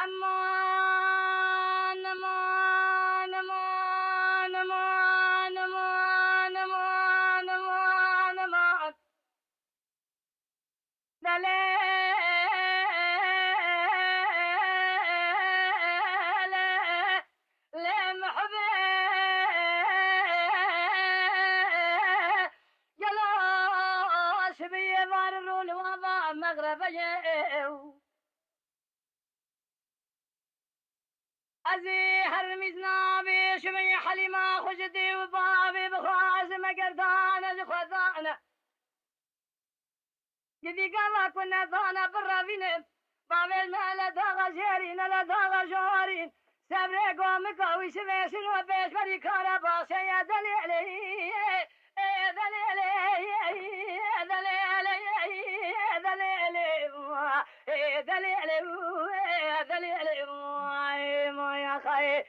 امان امان امان امان امان امان امان امان ازی هر میزنا به شمی حلیما خوش دیو بابی بخواز مگردان از خدانه يدي قال كنا ثانا بالرافين بابي المال داغا جارين لا داغا جارين سبري قومك ويشبه شنو بيش بري كارا باشا يا دليلي دليلي دليلي دليلي دليلي ما يا خي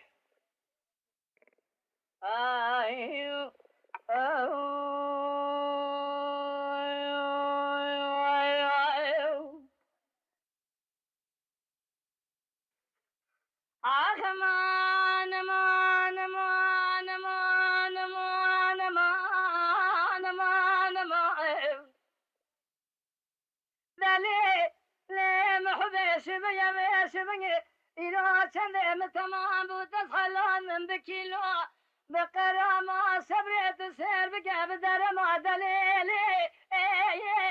امان امان امان امان امان امان امان امان دلی لم حبش بيا مش بني إذا كان تمام بتسخلان من بكيلو بقرامة صبرت سير بقى بدرما دليلي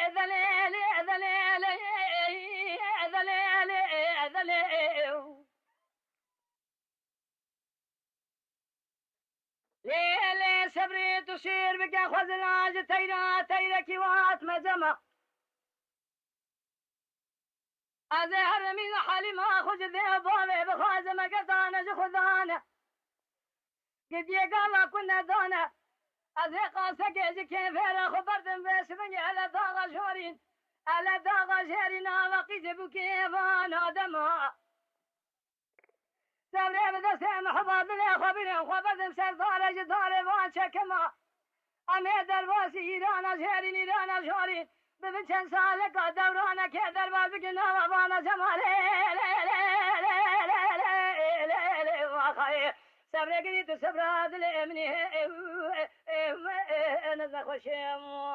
دليلي دليلي دليلي دليلي ليلي صبري تشير بقى خزلاج تيرا تيرا كيوات مزمة أزهر من حالي ما خج ذي بابي بخاز مقطانا جخذانا قد يقام كنا دانا أذيقا سكيج كيف هلا خبرت باسمني على داغا شورين على داغا شيرنا وقيت بكيفان آدما سبري بدسين حباط لي خبرين خبرت سردار جدار وان شكما أمي درباسي إيرانا شيرين إيرانا شورين ببنشن سالك دورانا كي درباس بكنا وابانا جمالي سبري قريت سبراد لي مني نزخ وشيم